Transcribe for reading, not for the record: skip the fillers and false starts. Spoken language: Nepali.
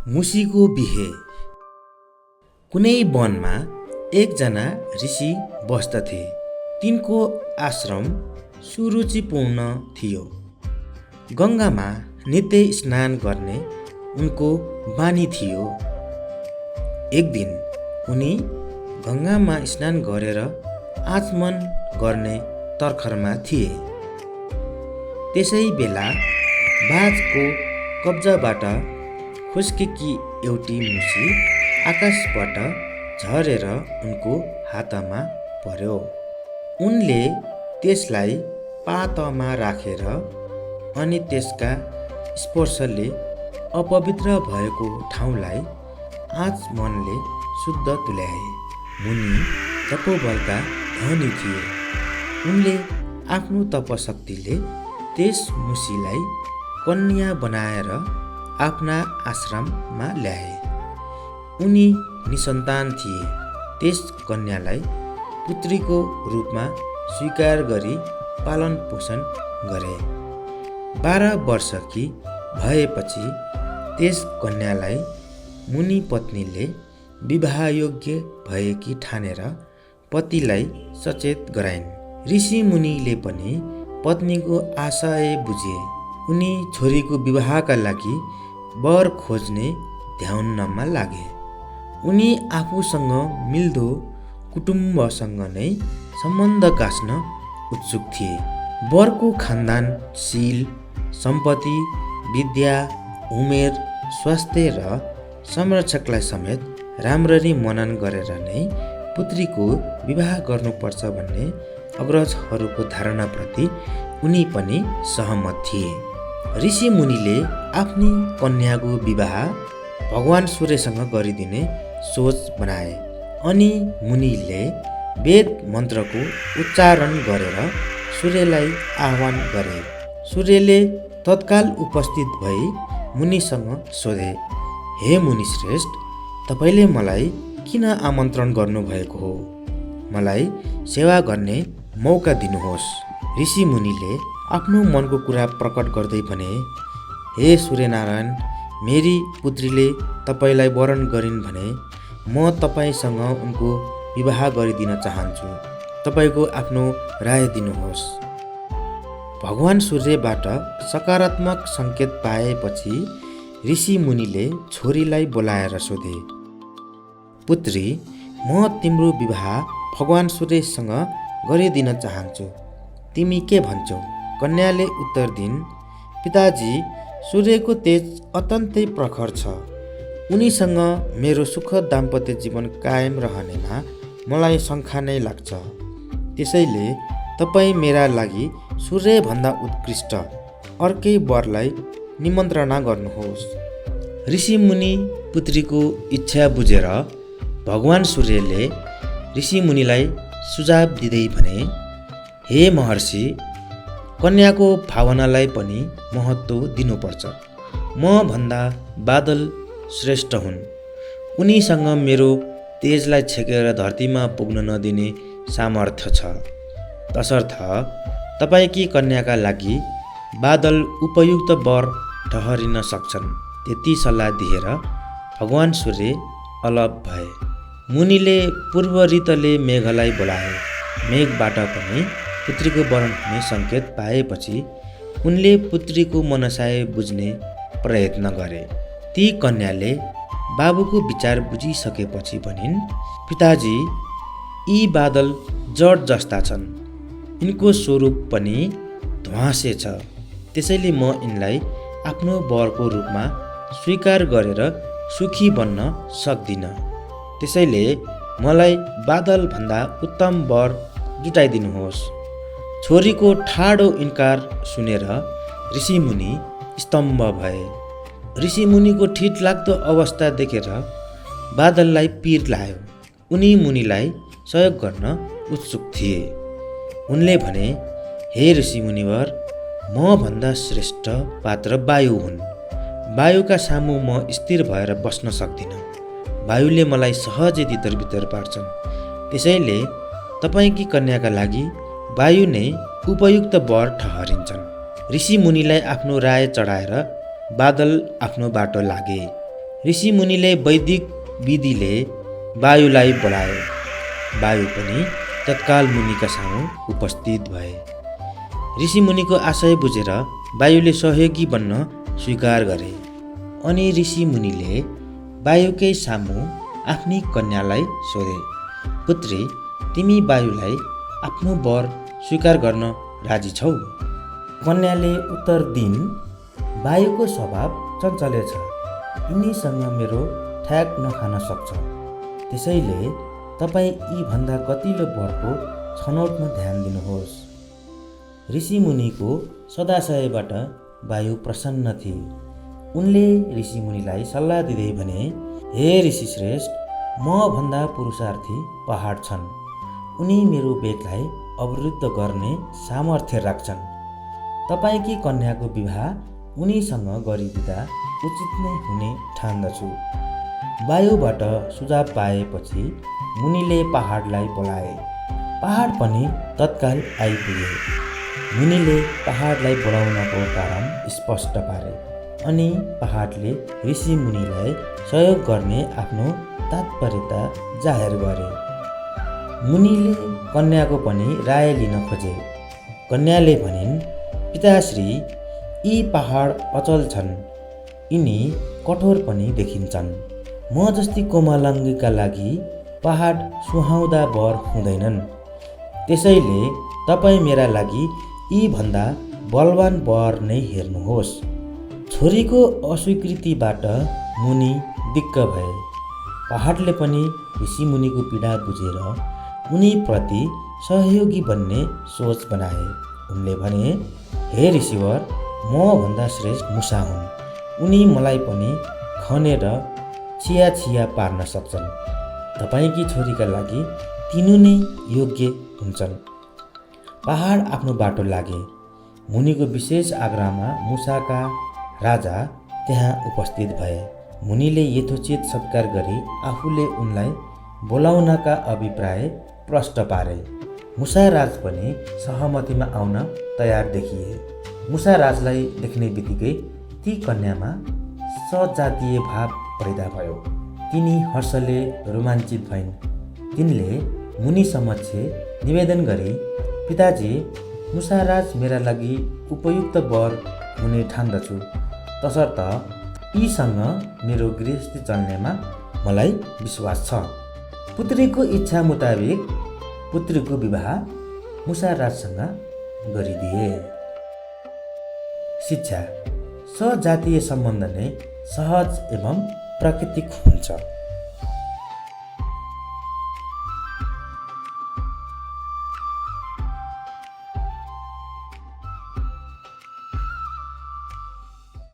मुसीको बिहे। कुनै वनमा एकजना ऋषि बस्दथे। तिनको आश्रम सुरुचिपूर्ण थियो। गङ्गामा नित्य स्नान गर्ने उनको बानी थियो। एक दिन उनी गङ्गामा स्नान गरेर आचमन गर्ने तर्खरमा थिए। त्यसै बेला बाजको कब्जाबाट खुस्केकी एउटी मुसी आकाशबाट झरेर उनको हातमा पर्यो। उनले त्यसलाई पातमा राखेर अनि त्यसका स्पर्शले अपवित्र भएको ठाउँलाई आचमनले शुद्ध तुल्याए। मुनि तपोबलका धनी थिए। उनले आफ्नो तपशक्तिले त्यस मुसीलाई कन्या बनाएर आफ्ना आश्रममा ल्याए। उनी निसन्तान थिए। त्यस कन्यालाई पुत्रीको रूपमा स्वीकार गरी पालन पोषण गरे। 12 वर्षकी भएपछि त्यस कन्यालाई मुनि पत्नीले विवाहयोग्य भएकी ठानेर पतिलाई सचेत गराइन्। ऋषि मुनिले पनि पत्नीको आशय बुझे। उनी छोरीको विवाहका लागि वर खोज्ने ध्यानमा लागे। उनी आफूसँग मिल्दो कुटुम्बसँग नै सम्बन्ध गाँच्न उत्सुक थिए। वरको खानदान, शील, सम्पत्ति, विद्या, उमेर, स्वास्थ्य र संरक्षकलाई समेत राम्ररी मनन गरेर नै पुत्रीको विवाह गर्नुपर्छ भन्ने अग्रजहरूको धारणाप्रति उनी पनि सहमत थिए। ऋषि मुनिले आफ्नी कन्याको विवाह भगवान सूर्यसँग गरिदिने सोच बनाए। अनि मुनिले वेद मन्त्रको उच्चारण गरेर सूर्यलाई आह्वान गरे। सूर्यले तत्काल उपस्थित भई मुनिसँग सोधे, हे मुनिश्रेष्ठ, तपाईँले मलाई किन आमन्त्रण गर्नुभएको हो? मलाई सेवा गर्ने मौका दिनुहोस्। ऋषि मुनिले आफ्नो मनको कुरा प्रकट गर्दै भने, हे सूर्यनारायण, मेरी पुत्रीले तपाईँलाई वरण गरिन् भने म तपाईँसँग उनको विवाह गरिदिन चाहन्छु। तपाईँको आफ्नो राय दिनुहोस्। भगवान सूर्यबाट सकारात्मक सङ्केत पाएपछि ऋषि मुनिले छोरीलाई बोलाएर सोधे, पुत्री, म तिम्रो विवाह भगवान सूर्यसँग गरिदिन चाहन्छु। तिमी के भन्छौ? कन्याले उत्तर दिइन्, पिताजी, सूर्यको तेज अत्यन्तै प्रखर छ। उनीसँग मेरो सुखद दाम्पत्य जीवन कायम रहनेमा मलाई शङ्का नै लाग्छ। त्यसैले तपाईँ मेरा लागि सूर्यभन्दा उत्कृष्ट अर्कै वरलाई निमन्त्रणा गर्नुहोस्। ऋषि मुनि पुत्रीको इच्छा बुझेर भगवान सूर्यले ऋषि मुनिलाई सुझाव दिँदै भने, हे महर्षि, कन्याको भावनालाई पनि महत्त्व दिनुपर्छ। म भन्दा बादल श्रेष्ठ हुन्। उनीसँग मेरो तेजलाई छेकेर धरतीमा पुग्न नदिने सामर्थ्य छ। तसर्थ तपाईँकी कन्याका लागि बादल उपयुक्त वर ठहरिन सक्छन्। त्यति सल्लाह दिएर भगवान सूर्य अलग भए। मुनिले पूर्व ऋतले मेघलाई बोलाए। मेघबाट पनि पुत्रीको वरण हुने सङ्केत पाएपछि उनले पुत्रीको मनसाय बुझ्ने प्रयत्न गरे। ती कन्याले बाबुको विचार बुझिसकेपछि भनिन्, पिताजी, यी बादल जड जस्ता छन्। यिनको स्वरूप पनि ध्वाँसे छ। त्यसैले म यिनलाई आफ्नो वरको रूपमा स्वीकार गरेर सुखी बन्न सक्दिनँ। त्यसैले मलाई बादलभन्दा उत्तम वर जुटाइदिनुहोस्। छोरीको ठाडो इन्कार सुनेर ऋषि मुनि स्तम्भ भए। ऋषि मुनिको ठिट लाग्दो अवस्था देखेर बादललाई पीर लाग्यो। उनी मुनिलाई सहयोग गर्न उत्सुक थिए। उनले भने, हे ऋषि मुनिवर, म भन्दा श्रेष्ठ पात्र वायु हुन्। वायुका सामु म स्थिर भएर बस्न सक्दिनँ। वायुले मलाई सहजै तितर-बितर पार्छन्। त्यसैले तपाईँकी कन्याका लागि वायु नै उपयुक्त वर ठहरिन्छन्। ऋषि मुनिलाई आफ्नो राय चढाएर बादल आफ्नो बाटो लागे। ऋषिमुनिले वैदिक विधिले वायुलाई बोलाए। वायु पनि तत्काल मुनिका सामु उपस्थित भए। ऋषिमुनिको आशय बुझेर वायुले सहयोगी बन्न स्वीकार गरे। अनि ऋषिमुनिले वायुकै सामु आफ्नी कन्यालाई सोधे, पुत्री, तिमी वायुलाई आफ्नो वर स्वीकार गर्न राजी छौ? कन्याले उत्तर दिइन्, वायुको स्वभाव चञ्चले छ, यिनीसँग मेरो ठ्याक नखान सक्छ। त्यसैले तपाईँ यीभन्दा गतिलो वरको छनौटमा ध्यान दिनुहोस्। ऋषिमुनिको सदाशयबाट वायु प्रसन्न थिए। उनले ऋषिमुनिलाई सल्लाह दिँदै भने, हे ऋषिश्रेष्ठ, म भन्दा पुरुषार्थी पहाड छन्। उनी मेरो वेगलाई अवरुद्ध गर्ने सामर्थ्य राख्छन्। तपाईँकी कन्याको विवाह उनीसँग गरिदिँदा उचित नै हुने ठान्दछु। वायुबाट सुझाव पाएपछि मुनिले पहाडलाई बोलाए। पहाड पनि तत्काल आइपुगे। मुनिले पहाडलाई बोलाउनको कारण स्पष्ट पारे अनि पहाडले ऋषिमुनिलाई सहयोग गर्ने आफ्नो तात्पर्यता जाहेर गरे। मुनिले कन्याको पनि राय लिन खोजे। कन्याले भनिन्, पिताश्री, यी पहाड अचल छन्, यिनी कठोर पनि देखिन्छन्। म जस्ती कोमलाङ्गीका लागि पहाड सुहाउँदा वर हुँदैनन्। त्यसैले तपाईँ मेरा लागि यी भन्दा बलवान वर नै हेर्नुहोस्। छोरीको अस्वीकृतिबाट मुनि दिक्क भए। पहाडले पनि ऋषिमुनिको पीडा बुझेर उनीप्रति सहयोगी बन्ने सोच बनाए। उनले भने, हे ऋषिवर, म भन्दा श्रेष्ठ मुसा हुन्। उनी मलाई पनि खनेर छिया छिया पार्न सक्छन्। तपाईँकी छोरीका लागि तिनी नै योग्य हुन्छन्। पहाड आफ्नो बाटो लागे। मुनिको विशेष आग्रहमा मुसाका राजा त्यहाँ उपस्थित भए। मुनिले यथोचित सत्कार गरी आफूले उनलाई बोलाउनका अभिप्राय प्रष्ट पारे। मुसा राज पनि सहमतिमा आउन तयार देखिए। मुसा राजलाई देख्ने बित्तिकै ती कन्यामा सजातीय भाव पैदा भयो। तिनी हर्षले रोमाञ्चित भइन्। तिनले मुनि समक्ष निवेदन गरी, पिताजी, मुसाराज मेरा लागि उपयुक्त वर हुने ठान्दछु, तसर्थ यीसँग मेरो गृहस्थी चल्नेमा मलाई विश्वास छ। पुत्रीको इच्छा मुताबिक पुत्रीको विवाह मुसाराजसँग गरिदिए। शिक्षा। सजातीय सम्बन्ध नै सहज एवं प्राकृतिक हुन्छ।